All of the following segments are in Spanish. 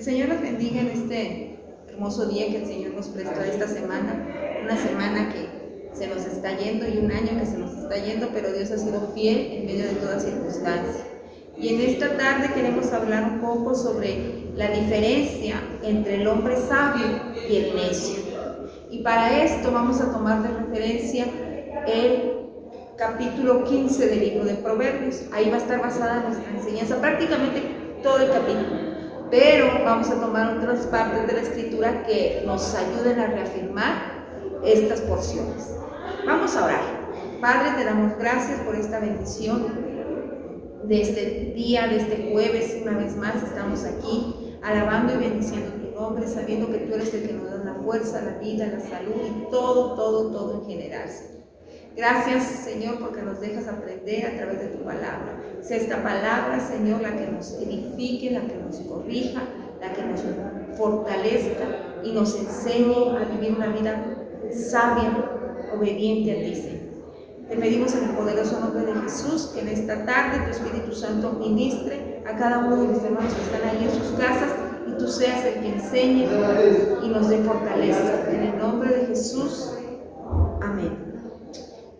Señor nos bendiga en este hermoso día que el Señor nos prestó esta semana, una semana que se nos está yendo y un año que se nos está yendo, pero Dios ha sido fiel en medio de toda circunstancia. Y en esta tarde queremos hablar un poco sobre la diferencia entre el hombre sabio y el necio. Y para esto vamos a tomar de referencia el capítulo 15 del libro de Proverbios. Ahí va a estar basada nuestra enseñanza, prácticamente todo el capítulo. Pero vamos a tomar otras partes de la escritura que nos ayuden a reafirmar estas porciones. Vamos a orar. Padre, te damos gracias por esta bendición de este día, de este jueves. Una vez más estamos aquí alabando y bendiciendo tu nombre, sabiendo que tú eres el que nos da la fuerza, la vida, la salud y todo en general, Señor. Gracias, Señor, porque nos dejas aprender a través de tu palabra. Sea esta palabra, Señor, la que nos edifique, la que nos corrija, la que nos fortalezca y nos enseñe a vivir una vida sabia, obediente a ti, Señor. Te pedimos en el poderoso nombre de Jesús que en esta tarde tu Espíritu Santo ministre a cada uno de los hermanos que están ahí en sus casas y tú seas el que enseñe y nos dé fortaleza. En el nombre de Jesús, amén.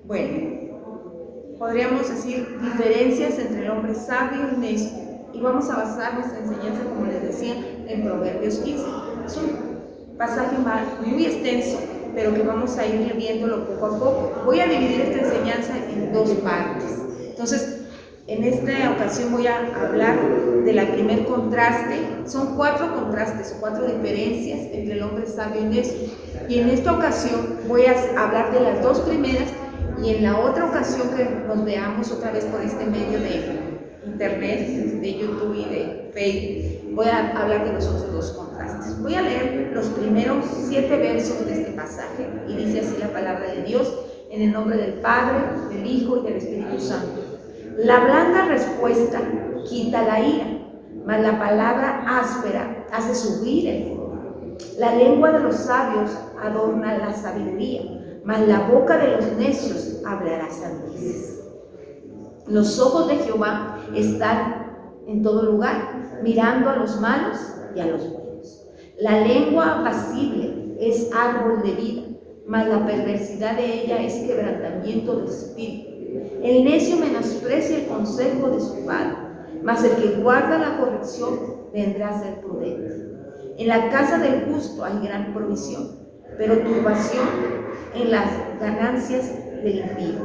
Bueno, podríamos decir diferencias entre el hombre sabio y necio, y vamos a basar nuestra enseñanza, como les decía, en Proverbios 15. Es un pasaje muy extenso, pero que vamos a ir viéndolo poco a poco. Voy a dividir esta enseñanza en dos partes. Entonces, en esta ocasión voy a hablar de la primer contraste. Son 4 contrastes o 4 diferencias entre el hombre sabio y necio. Y en esta ocasión voy a hablar de las 2 primeras. Y en la otra ocasión que nos veamos otra vez por este medio de internet, de YouTube y de Facebook, voy a hablar de los otros 2 contrastes. Voy a leer los primeros 7 versos de este pasaje y dice así la palabra de Dios, en el nombre del Padre, del Hijo y del Espíritu Santo. La blanda respuesta quita la ira, mas la palabra áspera hace subir el furor. La lengua de los sabios adorna la sabiduría, mas la boca de los necios hablará sandeces. Los ojos de Jehová están en todo lugar, mirando a los malos y a los buenos. La lengua apacible es árbol de vida, mas la perversidad de ella es quebrantamiento de espíritu. El necio menosprecia el consejo de su padre, mas el que guarda la corrección vendrá a ser prudente. En la casa del justo hay gran provisión, pero turbación en las ganancias del impío.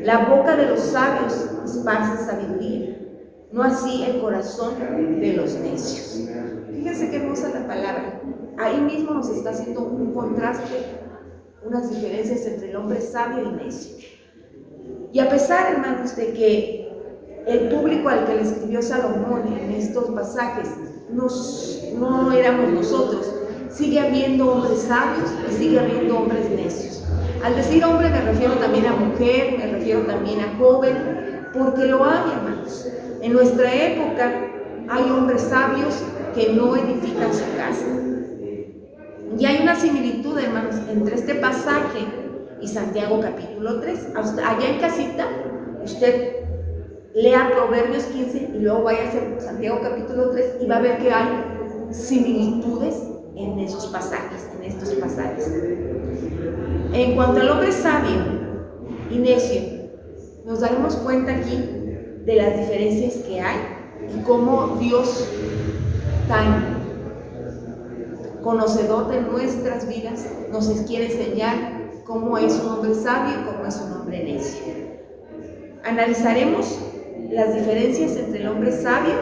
La boca de los sabios esparce sabiduría, no así el corazón de los necios. Fíjense qué hermosa la palabra. Ahí mismo nos está haciendo un contraste, unas diferencias entre el hombre sabio y necio. Y a pesar, hermanos, de que el público al que le escribió Salomón en estos pasajes no éramos nosotros, sigue habiendo hombres sabios y sigue habiendo hombres necios. Al decir hombre me refiero también a mujer, me refiero también a joven, porque lo hay, hermanos. En nuestra época hay hombres sabios que no edifican su casa. Y hay una similitud, hermanos, entre este pasaje y Santiago capítulo 3. Allá en casita, usted lea Proverbios 15 y luego vaya a Santiago capítulo 3 y va a ver que hay similitudes en esos pasajes, en estos pasajes. En cuanto al hombre sabio y necio, nos daremos cuenta aquí de las diferencias que hay y cómo Dios, tan conocedor de nuestras vidas, nos quiere enseñar cómo es un hombre sabio y cómo es un hombre necio. Analizaremos las diferencias entre el hombre sabio,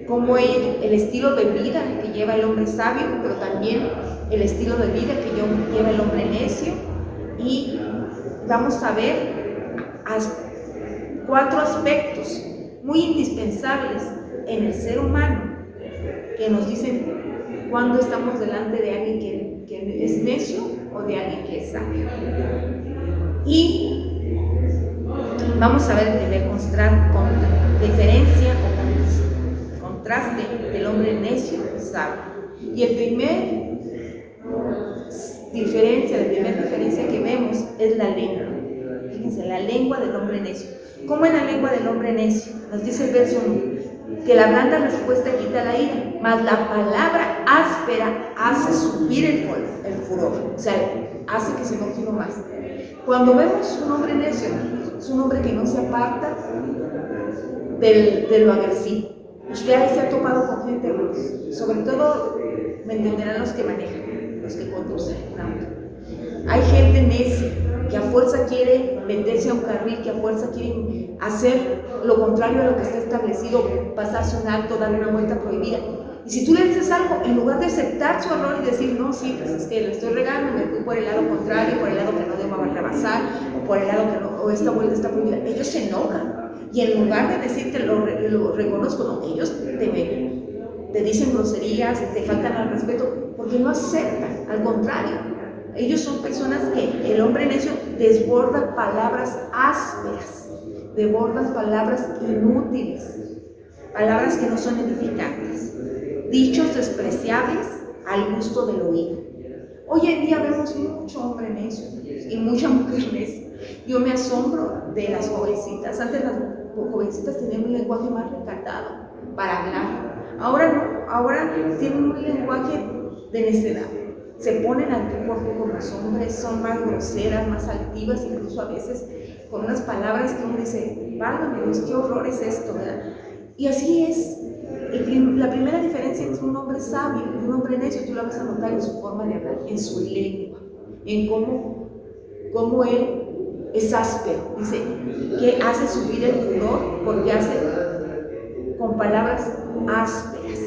como el estilo de vida que lleva el hombre sabio, pero también el estilo de vida que lleva el hombre necio, y vamos a ver 4 aspectos muy indispensables en el ser humano que nos dicen cuándo estamos delante de alguien que es necio o de alguien que es sabio. Y vamos a ver el primer diferencia o contraste del hombre necio y sabio. Y la primera diferencia que vemos es la lengua. Fíjense, la lengua del hombre necio. ¿Cómo es la lengua del hombre necio? Nos dice el verso 1. que la blanda respuesta quita la ira, mas la palabra áspera hace subir el furor, o sea, hace que se enoje uno más. Cuando vemos un hombre necio, es un hombre que no se aparta de lo agresivo. Usted ahí se ha topado con gente, hermanos, sobre todo me entenderán los que manejan, los que conducen un auto. Hay gente necia que a fuerza quiere meterse a un carril, que a fuerza quiere hacer lo contrario a lo que está establecido, pasarse un alto, darle una vuelta prohibida. Y si tú le dices algo, en lugar de aceptar su error y decir, no, sí, pues es que le estoy regando, me fui por el lado contrario, por el lado que no debo rebasar, o por el lado que no, o esta vuelta está prohibida, ellos se enojan. Y en lugar de decirte lo reconozco, no, ellos te dicen groserías, te faltan al respeto, porque no aceptan, al contrario. Ellos son personas que el hombre necio desborda palabras ásperas, desborda palabras inútiles, palabras que no son edificantes, dichos despreciables al gusto del oído. Hoy en día vemos mucho hombre necio y mucha mujer necia. Yo me asombro de las jovencitas. Antes las jovencitas tenían un lenguaje más recatado para hablar. Ahora no, ahora tienen un lenguaje de necedad. Se ponen al tú por tú con los hombres, son más groseras, más altivas, incluso a veces con unas palabras que uno dice, válgame Dios, qué horror es esto, ¿verdad? Y así es. La primera diferencia entre un hombre sabio y un hombre necio, tú la vas a notar en su forma de hablar, en su lengua, en cómo él es áspero. Dice que hace subir el furor porque hace con palabras ásperas.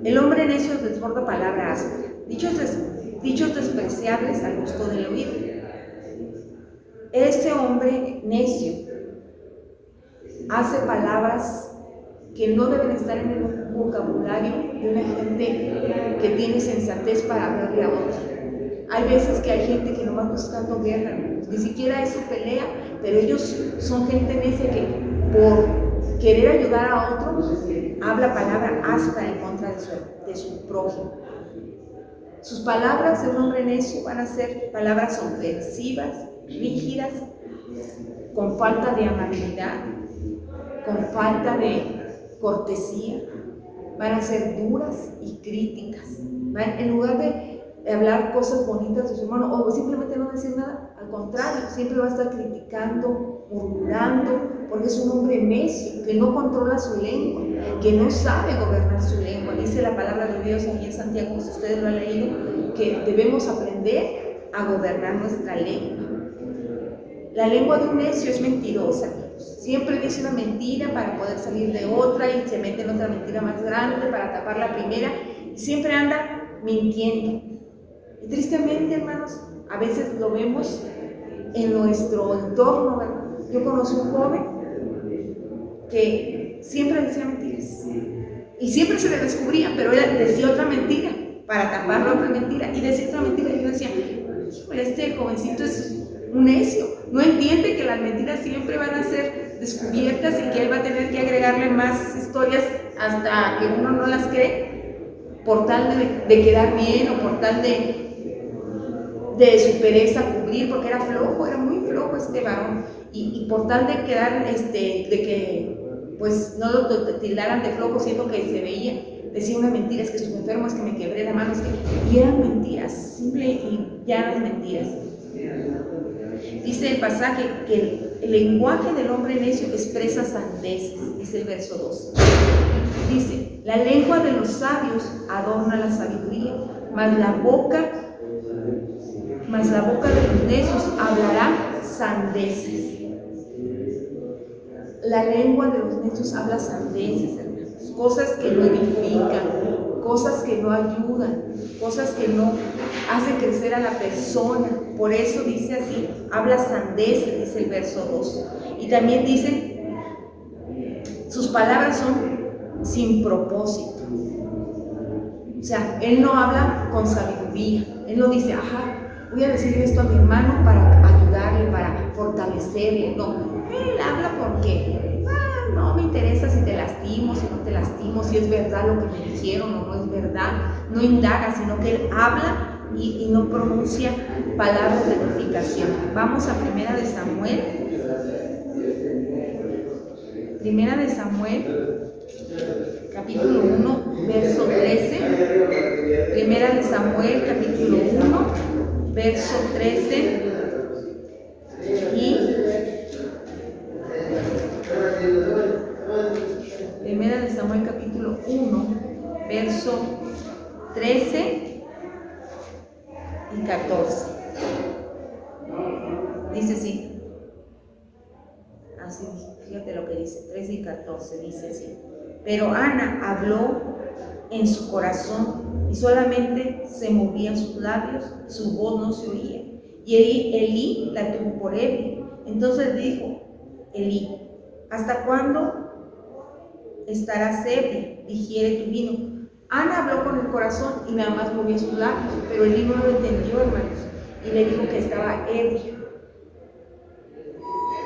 El hombre necio desborda palabra áspera, dichos despreciables al gusto del oído. Ese hombre necio hace palabras que no deben estar en el vocabulario de una gente que tiene sensatez para hablarle a otro. Hay veces que hay gente que no va buscando guerra, ni siquiera es su pelea, pero ellos son gente necia que por querer ayudar a otro habla palabra áspera en contra de su prójimo. Sus palabras de un hombre necio van a ser palabras ofensivas, rígidas, con falta de amabilidad, con falta de cortesía, van a ser duras y críticas. En lugar de hablar cosas bonitas de su hermano o simplemente no decir nada, al contrario, siempre va a estar criticando, murmurando, porque es un hombre necio, que no controla su lengua, que no sabe gobernar su lengua. Dice la palabra de Dios ahí en Santiago, si ustedes lo han leído, que debemos aprender a gobernar nuestra lengua. La lengua de un necio es mentirosa. Siempre dice una mentira para poder salir de otra y se mete en otra mentira más grande para tapar la primera. Y siempre anda mintiendo. Y tristemente, hermanos, a veces lo vemos en nuestro entorno, ¿verdad? Yo conocí un joven que siempre decía mentiras. Y siempre se le descubría, pero él decía otra mentira para tapar la otra mentira. Y decía otra mentira y yo decía, este jovencito es un necio. No entiende que las mentiras siempre van a ser descubiertas y que él va a tener que agregarle más historias hasta que uno no las cree, por tal de quedar bien o por tal de su pereza cubrir, porque era flojo, era muy flojo este varón, y por tal de quedar, de que pues no lo tildaran de flojo, siendo que se veía, decía una mentira, es que estuve enfermo, es que me quebré la mano, y eran mentiras, simple y llanas mentiras. Dice el pasaje que el lenguaje del hombre necio expresa sandeces, dice el verso 2. Dice, la lengua de los sabios adorna la sabiduría, mas la boca de los necios hablará sandeces. La lengua de los necios habla sandeces, hermanos, cosas que no edifican, cosas que no ayudan, cosas que no hacen crecer a la persona. Por eso dice así, habla sandeces, dice el verso 2. Y también dice, sus palabras son sin propósito. O sea, él no habla con sabiduría. Él no dice, voy a decirle esto a mi hermano para ayudarle, para fortalecerle. No, él habla porque no me interesa si te lastimo, si no te lastimo, si es verdad lo que me dijeron o no es verdad. No indaga, sino que él habla y no pronuncia palabras de edificación. Vamos a 1 Samuel. Primera de Samuel, capítulo 1, verso 13. Primera de Samuel, capítulo 1, verso 13. Y Primera de Samuel, capítulo 1, verso 13 y 14. Dice así. Así, fíjate lo que dice, 13 y 14, dice así. Pero Ana habló en su corazón y solamente se movían sus labios, su voz no se oía. Y Elí la tuvo por ebria. Entonces dijo Elí: ¿hasta cuándo estarás ebria? Digiere tu vino. Ana habló con el corazón y nada más movía sus labios, pero Elí no lo entendió, hermanos, y le dijo que estaba ebria.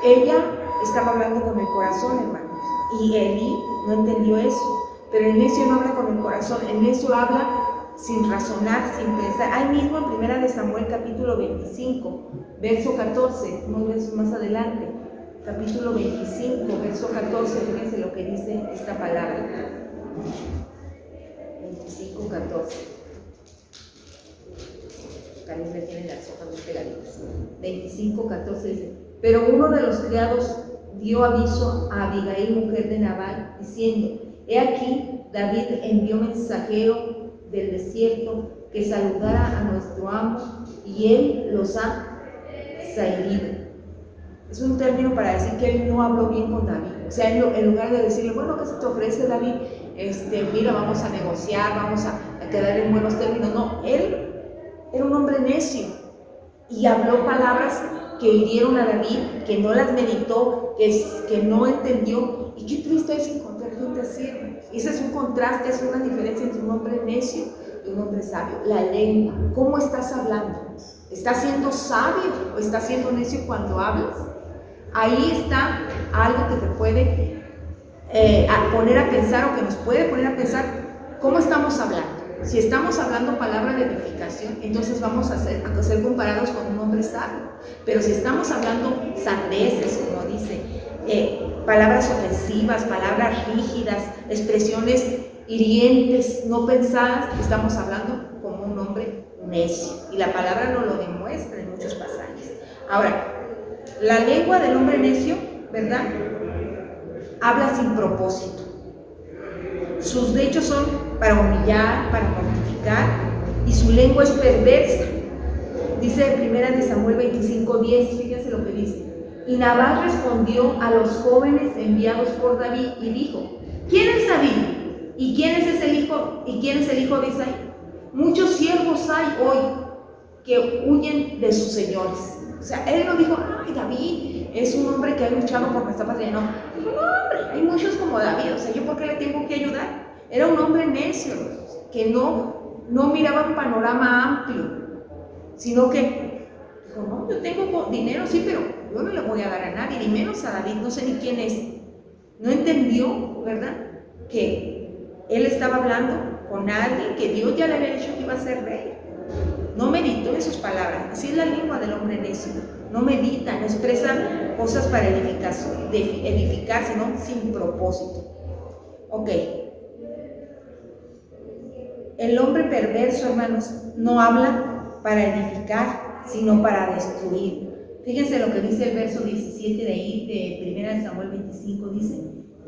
Ella estaba hablando con el corazón, hermanos, y Elí no entendió eso. Pero el necio no habla con el corazón, el necio habla sin razonar, sin pensar. Ahí mismo en Primera de Samuel, capítulo 25, verso 14, unos versos más adelante, capítulo 25, verso 14, fíjense lo que dice esta palabra. 25, 14. También le tienen las hojas muy pegaditas. 25, 14 dice: pero uno de los criados dio aviso a Abigail, mujer de Nabal, diciendo: he aquí, David envió mensajero del desierto que saludara a nuestro amo, y él los ha zaheриdo. Es un término para decir que él no habló bien con David. O sea, en lugar de decirle: bueno, ¿qué se te ofrece, David? Mira, vamos a negociar, vamos a quedar en buenos términos. No, él era un hombre necio y habló palabras que hirieron a David, que no las meditó, que no entendió. Y qué triste es encontrar gente así, hermanos. Ese es un contraste, es una diferencia entre un hombre necio y un hombre sabio. La lengua, ¿cómo estás hablando? ¿Estás siendo sabio o estás siendo necio cuando hablas? Ahí está algo que te puede poner a pensar, o que nos puede poner a pensar cómo estamos hablando. Si estamos hablando palabra de edificación, entonces vamos a ser comparados con un hombre sabio. Pero si estamos hablando sandeces, como dice, palabras ofensivas, palabras rígidas, expresiones hirientes, no pensadas, estamos hablando como un hombre necio. Y la palabra nos lo demuestra en muchos pasajes. Ahora, la lengua del hombre necio, ¿verdad?, habla sin propósito. Sus hechos son para humillar, para mortificar, y su lengua es perversa. Dice Primera de Samuel 25:10, fíjense lo que dice. Y Nabal respondió a los jóvenes enviados por David y dijo: ¿quién es David? ¿Y quién es el hijo de Isaí? Muchos siervos hay hoy que huyen de sus señores. O sea, él no dijo: ay, David es un hombre que ha luchado por nuestra patria. No, dijo: no, hombre, hay muchos como David. O sea, ¿yo por qué le tengo que ayudar? Era un hombre necio, que no miraba un panorama amplio, sino que dijo: no, yo tengo dinero, sí, pero yo no le voy a dar a nadie, ni menos a David, no sé ni quién es. No entendió, ¿verdad?, que él estaba hablando con alguien que Dios ya le había dicho que iba a ser rey. No meditó en sus palabras. Así es la lengua del hombre necio. No medita, no expresa cosas para edificar, sino sin propósito. Ok. El hombre perverso, hermanos, no habla para edificar, sino para destruir. Fíjense lo que dice el verso 17 de ahí, de Primera de Samuel 25, dice: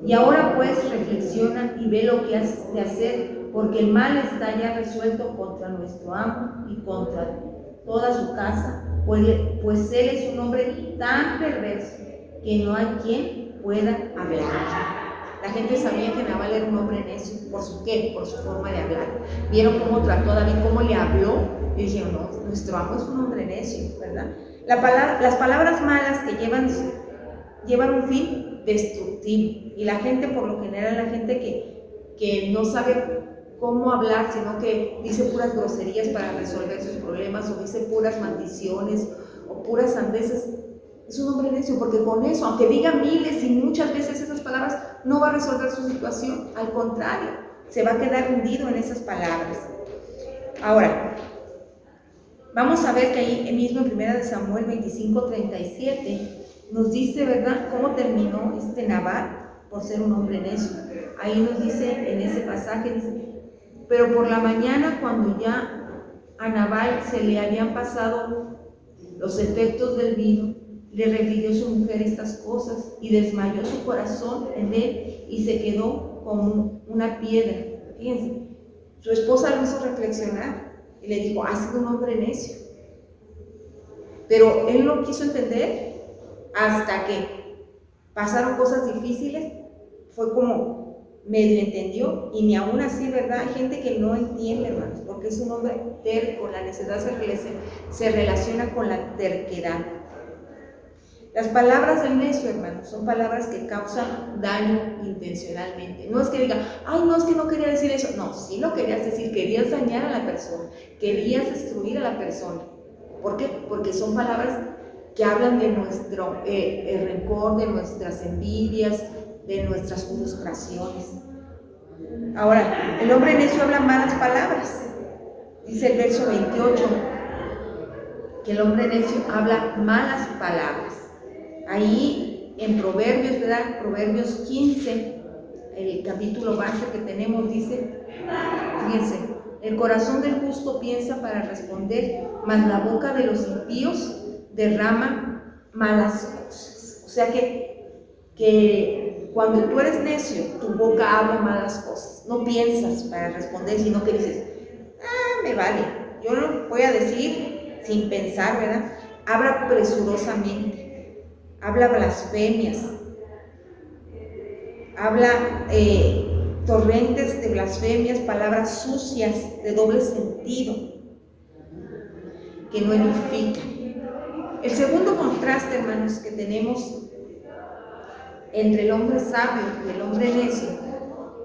y ahora pues reflexiona y ve lo que has de hacer, porque el mal está ya resuelto contra nuestro amo y contra toda su casa, pues él es un hombre tan perverso que no hay quien pueda hablar. La gente sabía que Nabal era un hombre necio. ¿Por su qué? Por su forma de hablar. Vieron cómo trató a David, cómo le habló, y dijeron: no, nuestro amo es un hombre necio, ¿verdad? Las palabras malas que llevan un fin destructivo. Y la gente, por lo general, la gente que no sabe cómo hablar, sino que dice puras groserías para resolver sus problemas, o dice puras maldiciones o puras sandeces, es un hombre necio, porque con eso, aunque diga miles y muchas veces esas palabras, no va a resolver su situación. Al contrario, se va a quedar hundido en esas palabras. Ahora, vamos a ver que ahí mismo en Primera de Samuel 25:37 nos dice, ¿verdad?, cómo terminó Nabal. por ser un hombre necio. Ahí nos dice, en ese pasaje, dice, pero por la mañana, cuando ya a Nabal se le habían pasado los efectos del vino, le refirió su mujer estas cosas y desmayó su corazón en él y se quedó como una piedra. Fíjense, su esposa lo hizo reflexionar y le dijo, has sido un hombre necio. Pero él no quiso entender hasta que pasaron cosas difíciles, fue como medio entendió, y ni aún así, ¿verdad? Hay gente que no entiende, hermanos, porque es un hombre terco, la necedad se relaciona con la terquedad. Las palabras del necio, hermanos, son palabras que causan daño intencionalmente. No es que diga, ay, no, es que no quería decir eso. No, sí lo querías decir, querías dañar a la persona, querías destruir a la persona. ¿Por qué? Porque son palabras que hablan de nuestro el rencor, de nuestras envidias, de nuestras frustraciones. Ahora, el hombre necio habla malas palabras. Dice el verso 28 que el hombre necio habla malas palabras. Ahí en Proverbios, ¿verdad? Proverbios 15, el capítulo base que tenemos, dice, fíjense, el corazón del justo piensa para responder, mas la boca de los impíos derrama malas cosas. O sea que cuando tú eres necio, tu boca habla malas cosas. No piensas para responder, sino que dices, me vale, yo lo voy a decir sin pensar, ¿verdad? Habla presurosamente, habla blasfemias, habla torrentes de blasfemias, palabras sucias de doble sentido que no edifican. El segundo contraste, hermanos, que tenemos entre el hombre sabio y el hombre necio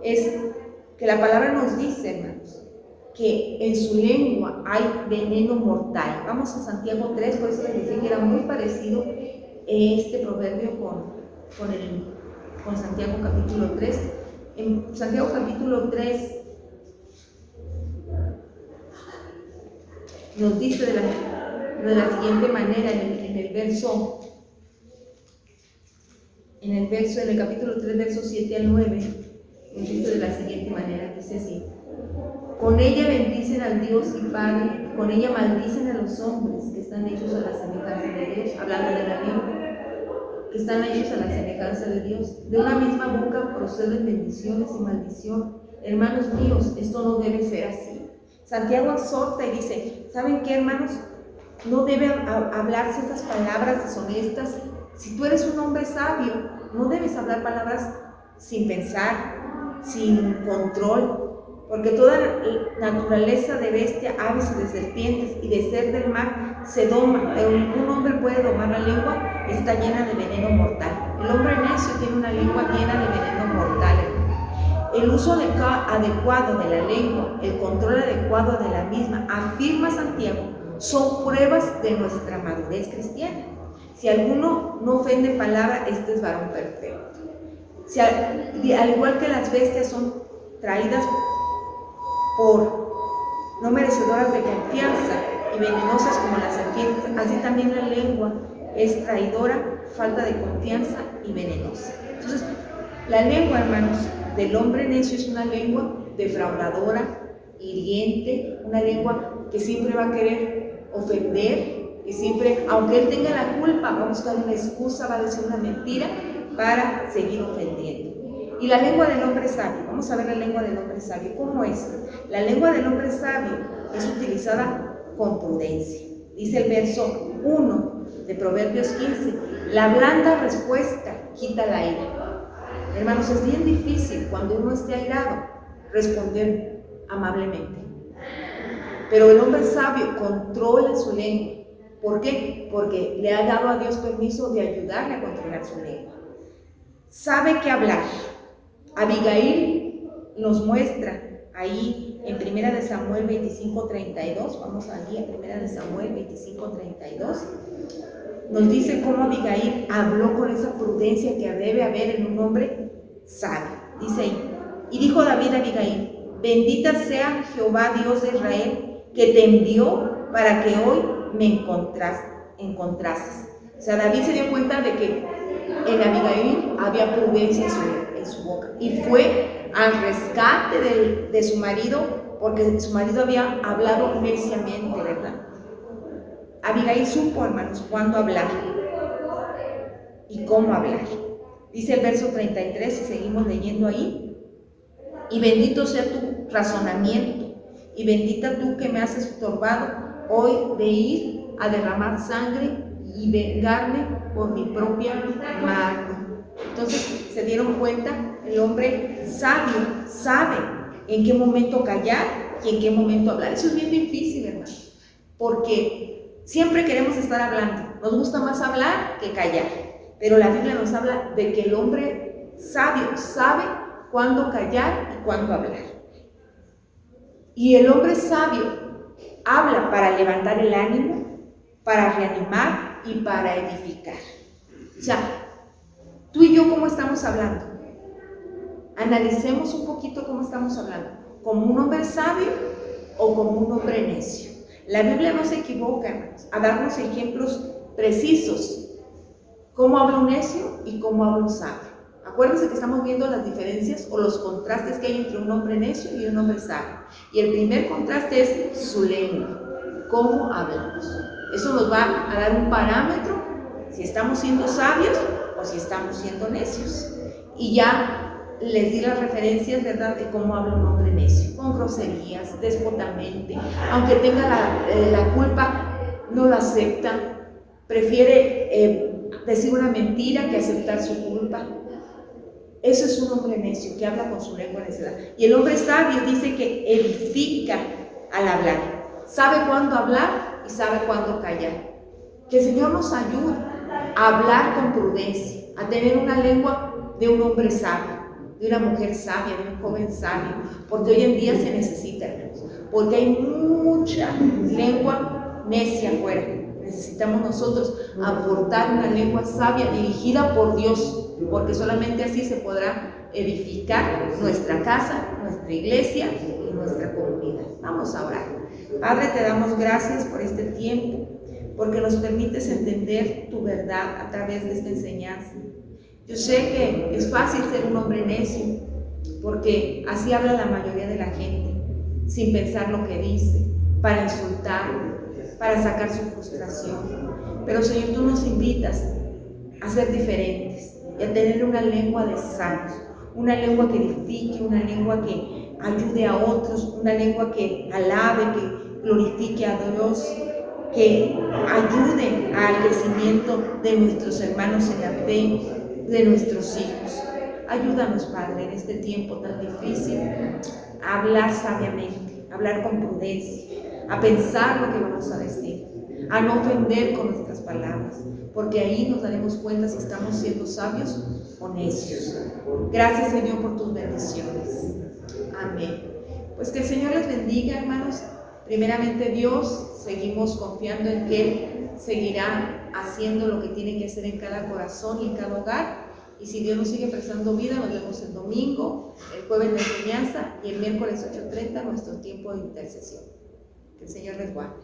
es que la palabra nos dice, hermanos, que en su lengua hay veneno mortal. Vamos a Santiago 3, por eso les decía que era muy parecido este proverbio con Santiago capítulo 3. En Santiago capítulo 3 nos dice de la siguiente manera en el capítulo 3, versos 7 al 9, nos dice de la siguiente manera, dice así: con ella bendicen al Dios y Padre, con ella maldicen a los hombres que están hechos a la semejanza de Dios, hablando de la lengua, que están hechos a la semejanza de Dios. De una misma boca proceden bendiciones y maldición. Hermanos míos, esto no debe ser así. Santiago exhorta y dice, ¿saben qué, hermanos? No deben hablarse estas palabras deshonestas. Si tú eres un hombre sabio, no debes hablar palabras sin pensar, sin control, porque toda naturaleza de bestia, aves y de serpientes y de ser del mar se doma, pero ningún hombre puede domar la lengua, está llena de veneno mortal. El hombre necio tiene una lengua llena de veneno mortal. El uso adecuado de la lengua, el control adecuado de la misma, afirma Santiago, son pruebas de nuestra madurez cristiana. Si alguno no ofende palabra, este es varón perfecto. Al igual que las bestias son traídas por no merecedoras de confianza y venenosas como las serpientes, así también la lengua es traidora, falta de confianza y venenosa. Entonces, la lengua, hermanos, del hombre necio es una lengua defraudadora, hiriente, una lengua que siempre va a querer ofender, que siempre, aunque él tenga la culpa, va a buscar una excusa, va a decir una mentira para seguir ofendiendo. Y la lengua del hombre sabio, vamos a ver la lengua del hombre sabio, ¿cómo es? La lengua del hombre sabio es utilizada con prudencia. Dice el verso 1 de Proverbios 15, la blanda respuesta quita la ira. Hermanos, es bien difícil cuando uno esté airado responder amablemente. Pero el hombre sabio controla su lengua. ¿Por qué? Porque le ha dado a Dios permiso de ayudarle a controlar su lengua. Sabe qué hablar. Abigail nos muestra ahí en 1 de Samuel 25:32, vamos allí a 1 de Samuel 25:32, nos dice cómo Abigail habló con esa prudencia que debe haber en un hombre sabio. Dice ahí, y dijo David a Abigail, bendita sea Jehová Dios de Israel, que te envió para que hoy me encontrases. O sea, David se dio cuenta de que en Abigail había prudencia en su boca. Y fue al rescate de su marido, porque su marido había hablado neciamente, ¿verdad? Abigail supo, hermanos, cuándo hablar y cómo hablar. Dice el verso 33, y seguimos leyendo ahí: y bendito sea tu razonamiento, y bendita tú que me has estorbado hoy de ir a derramar sangre y vengarme por mi propia mano. Entonces se dieron cuenta, el hombre sabio sabe en qué momento callar y en qué momento hablar. Eso es bien difícil, hermanos, porque siempre queremos estar hablando. Nos gusta más hablar que callar, pero la Biblia nos habla de que el hombre sabio sabe cuándo callar y cuándo hablar. Y el hombre sabio habla para levantar el ánimo, para reanimar y para edificar. O sea, tú y yo, ¿cómo estamos hablando? Analicemos un poquito cómo estamos hablando. ¿Como un hombre sabio o como un hombre necio? La Biblia no se equivoca, hermanos, a darnos ejemplos precisos. ¿Cómo habla un necio y cómo habla un sabio? Acuérdense que estamos viendo las diferencias o los contrastes que hay entre un hombre necio y un hombre sabio. Y el primer contraste es su lengua, cómo hablamos. Eso nos va a dar un parámetro si estamos siendo sabios o si estamos siendo necios. Y ya les di las referencias, ¿verdad?, de cómo habla un hombre necio, con groserías, déspotamente, aunque tenga la culpa, no la acepta, prefiere decir una mentira que aceptar su culpa. Eso es un hombre necio que habla con su lengua necedad. Y el hombre sabio dice que edifica al hablar, sabe cuándo hablar y sabe cuándo callar. Que el Señor nos ayude a hablar con prudencia, a tener una lengua de un hombre sabio, de una mujer sabia, de un joven sabio, porque hoy en día se necesita, porque hay mucha lengua necia afuera. Necesitamos nosotros aportar una lengua sabia dirigida por Dios, porque solamente así se podrá edificar nuestra casa, nuestra iglesia y nuestra comunidad. Vamos a orar. Padre, te damos gracias por este tiempo, porque nos permites entender tu verdad a través de esta enseñanza. Yo sé que es fácil ser un hombre necio, porque así habla la mayoría de la gente, sin pensar lo que dice, para insultar, para sacar su frustración. Pero Señor, tú nos invitas a ser diferentes y a tener una lengua de sabios, una lengua que edifique, una lengua que ayude a otros, una lengua que alabe, que glorifique a Dios, que ayude al crecimiento de nuestros hermanos en la fe, de nuestros hijos. Ayúdanos, Padre, en este tiempo tan difícil, a hablar sabiamente, a hablar con prudencia, a pensar lo que vamos a decir, a no ofender con nuestras palabras, porque ahí nos daremos cuenta si estamos siendo sabios o necios. Gracias, Señor, por tus bendiciones. Amén. Pues que el Señor les bendiga, hermanos. Primeramente Dios, seguimos confiando en que Él seguirá haciendo lo que tiene que hacer en cada corazón y en cada hogar. Y si Dios nos sigue prestando vida, nos vemos el domingo, el jueves de enseñanza y el miércoles 8:30 nuestro tiempo de intercesión. Que el Señor les guarde.